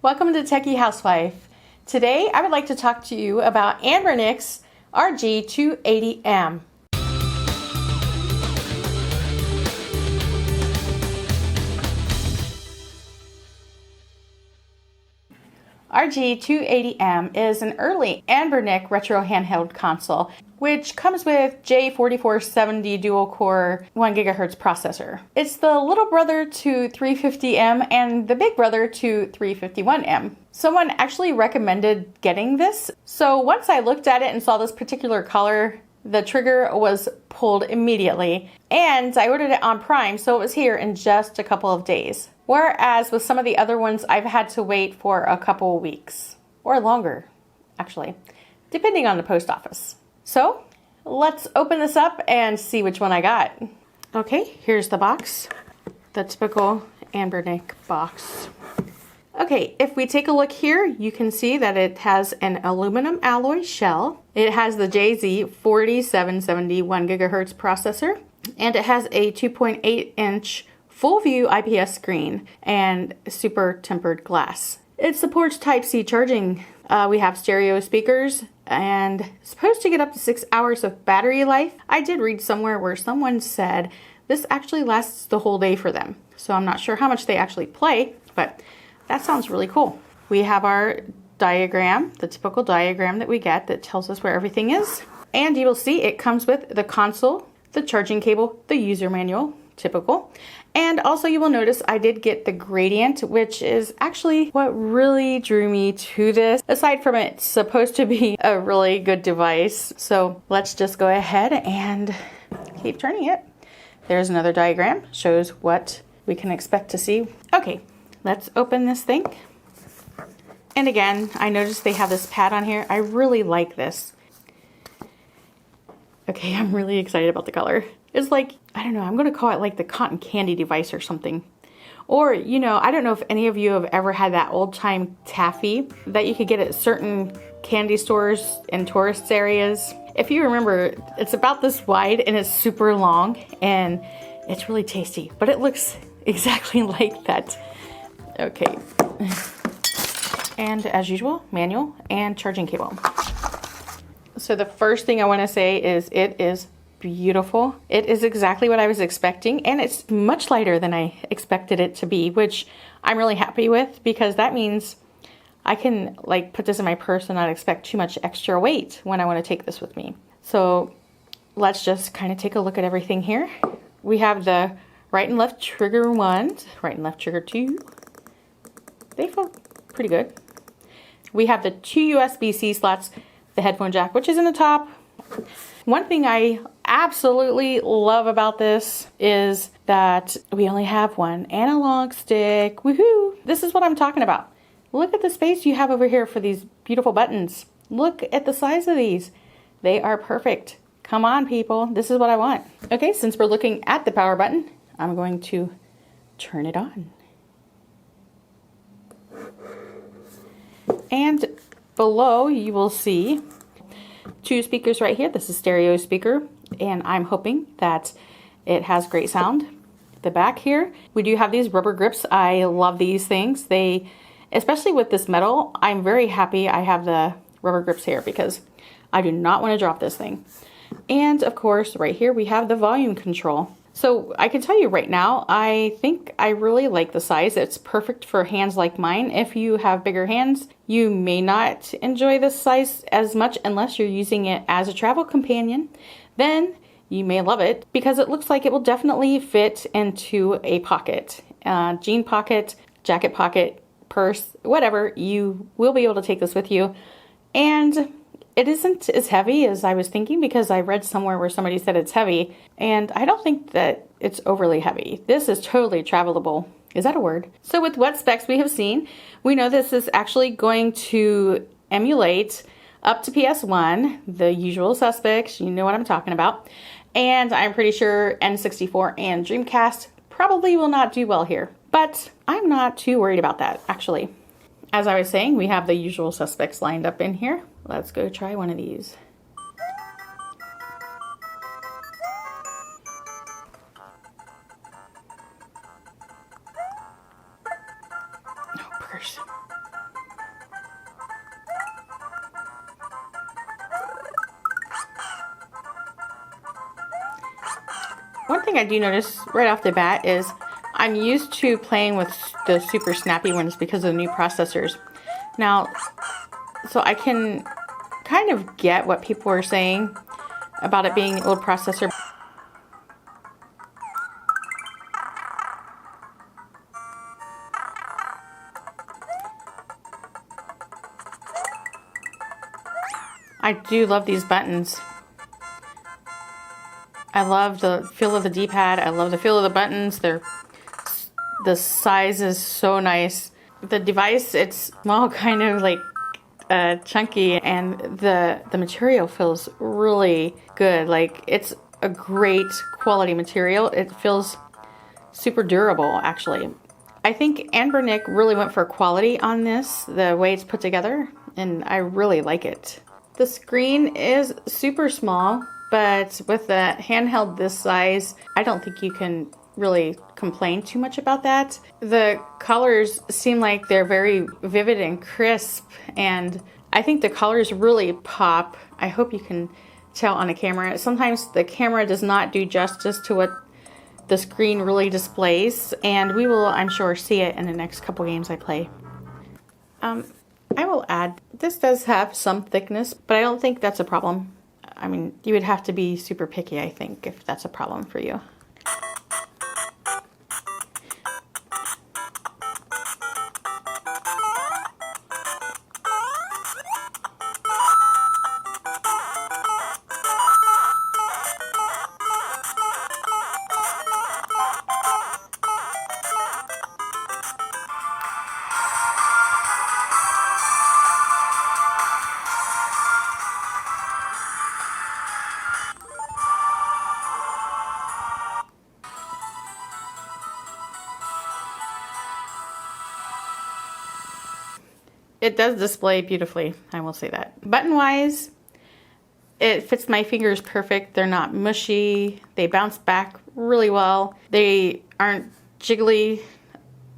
Welcome to Techie Housewife. Today I would like to talk to you about Anbernic's RG280M. RG280M is an early Anbernic retro handheld console, which comes with J4470 dual-core 1 GHz processor. It's the little brother to 350M and the big brother to 351M. Someone actually recommended getting this, so once I looked at it and saw this particular color, the trigger was pulled immediately, and I ordered it on Prime, so it was here in just a couple of days. Whereas with some of the other ones, I've had to wait for a couple of weeks, or longer, actually, depending on the post office. So let's open this up and see which one I got. Okay, here's the box, the typical Anbernic box. Okay, if we take a look here, you can see that it has an aluminum alloy shell. It has the JZ4770 1 GHz processor, and it has a 2.8-inch full view IPS screen and super tempered glass. It supports Type-C charging. We have stereo speakers and supposed to get up to 6 hours of battery life. I did read somewhere where someone said this actually lasts the whole day for them. So I'm not sure how much they actually play, but that sounds really cool. We have our diagram, the typical diagram that we get that tells us where everything is. And you will see it comes with the console, the charging cable, the user manual, typical. And also you will notice I did get the gradient, which is actually what really drew me to this, aside from it's supposed to be a really good device. So let's just go ahead and keep turning it. There's another diagram, shows what we can expect to see. Okay, let's open this thing. And again, I noticed they have this pad on here. I really like this. Okay, I'm really excited about the color. It's like, I don't know, I'm going to call it like the cotton candy device or something. Or, you know, I don't know if any of you have ever had that old time taffy that you could get at certain candy stores in tourist areas. If you remember, it's about this wide and it's super long and it's really tasty, but it looks exactly like that. Okay. And as usual, manual and charging cable. So the first thing I want to say is it is beautiful. It is exactly what I was expecting, and it's much lighter than I expected it to be, which I'm really happy with because that means I can like put this in my purse and not expect too much extra weight when I want to take this with me. So let's just kind of take a look at everything here. We have the right and left trigger 1, right and left trigger 2. They feel pretty good. We have the 2 USB-C slots, the headphone jack, which is in the top. One thing I absolutely love about this is that we only have one analog stick. Woohoo! This is what I'm talking about. Look at the space you have over here for these beautiful buttons. Look at the size of these. They are perfect. Come on, people. This is what I want. Okay, since we're looking at the power button, I'm going to turn it on. And below you will see 2 speakers right here. This is stereo speaker, and I'm hoping that it has great sound. The back here, we do have these rubber grips. I love these things. They, especially with this metal, I'm very happy I have the rubber grips here because I do not want to drop this thing. And of course, right here we have the volume control. So I can tell you right now, I think I really like the size. It's perfect for hands like mine. If you have bigger hands, you may not enjoy this size as much unless you're using it as a travel companion. Then you may love it because it looks like it will definitely fit into a pocket, jean pocket, jacket pocket, purse, whatever. You will be able to take this with you. And it isn't as heavy as I was thinking because I read somewhere where somebody said it's heavy, and I don't think that it's overly heavy. This is totally travelable. Is that a word? So with what specs we have seen, we know this is actually going to emulate up to PS1, the usual suspects, you know what I'm talking about. And I'm pretty sure N64 and Dreamcast probably will not do well here, but I'm not too worried about that, actually. As I was saying, we have the usual suspects lined up in here. Let's go try one of these. No purse. something I do notice right off the bat is I'm used to playing with the super snappy ones because of the new processors. Now, so I can kind of get what people are saying about it being old processor. I do love these buttons. I love the feel of the D-pad. I love the feel of the buttons. The size is so nice. The device, it's small, kind of like chunky, and the material feels really good. Like, it's a great quality material. It feels super durable, actually. I think Anbernic really went for quality on this, the way it's put together, and I really like it. The screen is super small, but with a handheld this size, I don't think you can really complain too much about that. The colors seem like they're very vivid and crisp, and I think the colors really pop. I hope you can tell on a camera. Sometimes the camera does not do justice to what the screen really displays, and we will, I'm sure, see it in the next couple games I play. I will add, this does have some thickness, but I don't think that's a problem. I mean, you would have to be super picky, I think, if that's a problem for you. It does display beautifully, I will say that. Button-wise, it fits my fingers perfect. They're not mushy. They bounce back really well. They aren't jiggly.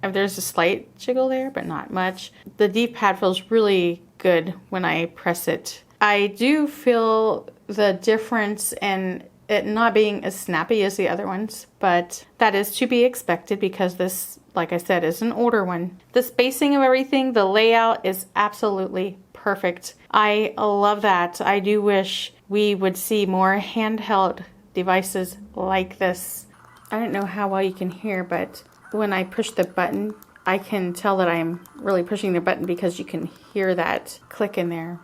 There's a slight jiggle there, but not much. The D-pad feels really good when I press it. I do feel the difference in it not being as snappy as the other ones, but that is to be expected because this, like I said, is an older one. The spacing of everything, the layout is absolutely perfect. I love that. I do wish we would see more handheld devices like this. I don't know how well you can hear, but when I push the button, I can tell that I'm really pushing the button because you can hear that click in there.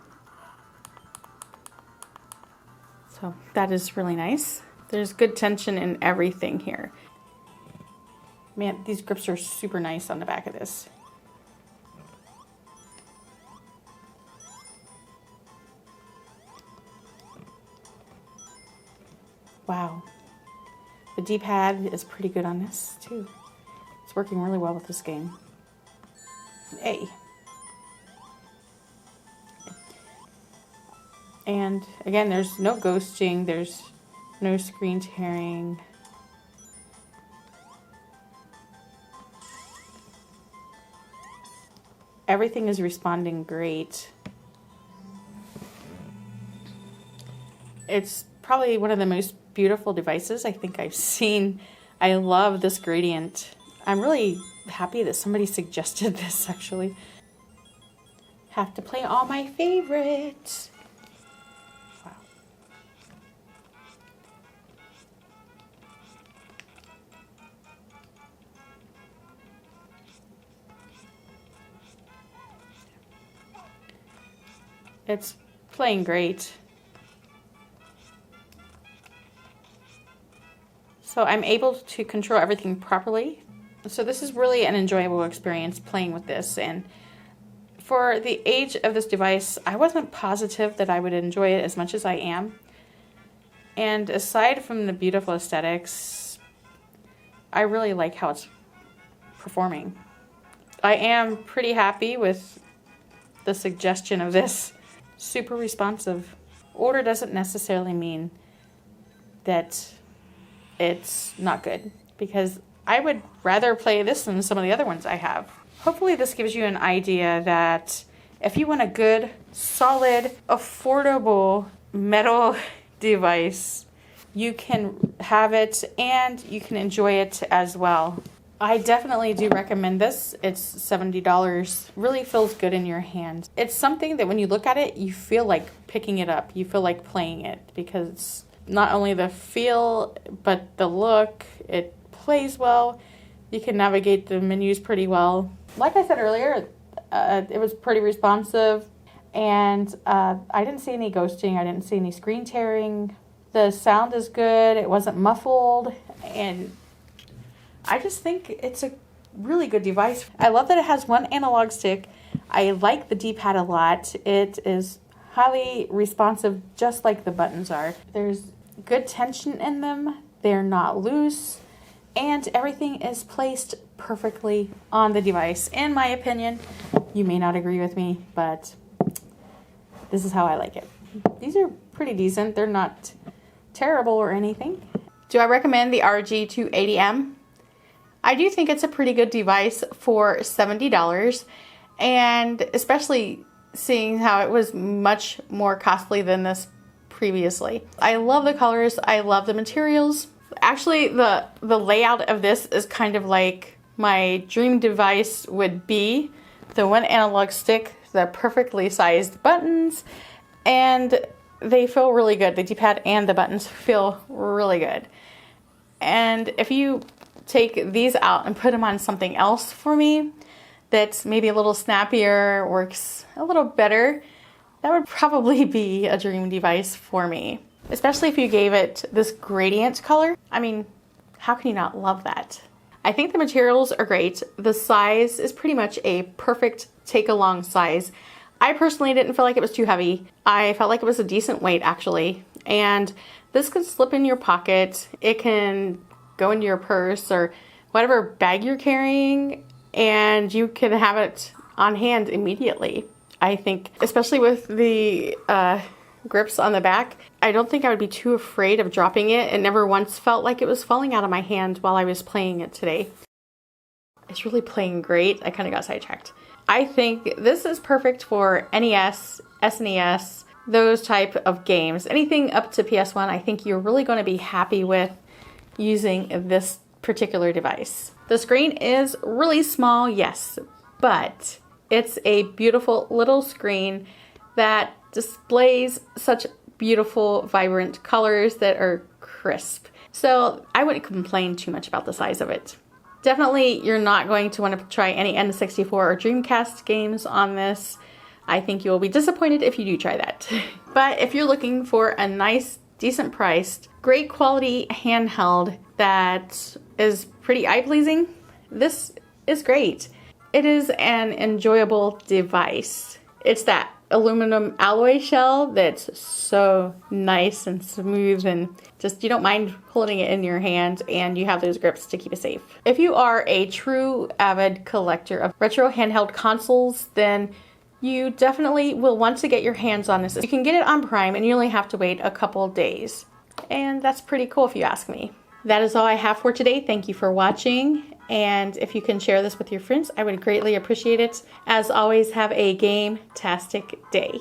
So that is really nice. There's good tension in everything here. Man, these grips are super nice on the back of this. Wow. The D-pad is pretty good on this too. It's working really well with this game. A. And again, there's no ghosting, there's no screen tearing. Everything is responding great. It's probably one of the most beautiful devices I think I've seen. I love this gradient. I'm really happy that somebody suggested this, actually. Have to play all my favorites. Wow. It's playing great. So I'm able to control everything properly. So this is really an enjoyable experience playing with this. And for the age of this device, I wasn't positive that I would enjoy it as much as I am. And aside from the beautiful aesthetics, I really like how it's performing. I am pretty happy with the suggestion of this. Super responsive. Older doesn't necessarily mean that it's not good, because I would rather play this than some of the other ones I have. Hopefully this gives you an idea that if you want a good, solid, affordable metal device, you can have it and you can enjoy it as well. I definitely do recommend this. It's $70. Really feels good in your hand. It's something that when you look at it, you feel like picking it up. You feel like playing it because it's not only the feel, but the look. It plays well. You can navigate the menus pretty well. Like I said earlier, it was pretty responsive, and I didn't see any ghosting. I didn't see any screen tearing. The sound is good. It wasn't muffled, and I just think it's a really good device. I love that it has one analog stick. I like the D-pad a lot. It is highly responsive, just like the buttons are. There's good tension in them. They're not loose, and everything is placed perfectly on the device. In my opinion, you may not agree with me, but this is how I like it. These are pretty decent. They're not terrible or anything. Do I recommend the RG280M? I do think it's a pretty good device for $70, and especially seeing how it was much more costly than this previously. I love the colors. I love the materials. Actually, the layout of this is kind of like my dream device would be. The one analog stick, the perfectly sized buttons, and they feel really good. The D-pad and the buttons feel really good. And if you take these out and put them on something else for me that's maybe a little snappier, works a little better, that would probably be a dream device for me. Especially if you gave it this gradient color. I mean, how can you not love that? I think the materials are great. The size is pretty much a perfect take-along size. I personally didn't feel like it was too heavy. I felt like it was a decent weight, actually. And this can slip in your pocket. It can go into your purse or whatever bag you're carrying, and you can have it on hand immediately. I think, especially with the grips on the back, I don't think I would be too afraid of dropping it. It never once felt like it was falling out of my hand while I was playing it today. It's really playing great. I kind of got sidetracked. I think this is perfect for NES, SNES, those type of games. Anything up to PS1, I think you're really going to be happy with using this particular device. The screen is really small, yes, but it's a beautiful little screen that displays such beautiful, vibrant colors that are crisp. So I wouldn't complain too much about the size of it. Definitely, you're not going to want to try any N64 or Dreamcast games on this. I think you will be disappointed if you do try that. But if you're looking for a nice, decent priced, great quality handheld that is pretty eye-pleasing, this is great. It is an enjoyable device. It's that aluminum alloy shell that's so nice and smooth, and just you don't mind holding it in your hand, and you have those grips to keep it safe. If you are a true avid collector of retro handheld consoles, then you definitely will want to get your hands on this. You can get it on Prime and you only have to wait a couple days. And that's pretty cool if you ask me. That is all I have for today. Thank you for watching. And if you can share this with your friends, I would greatly appreciate it. As always, have a game-tastic day.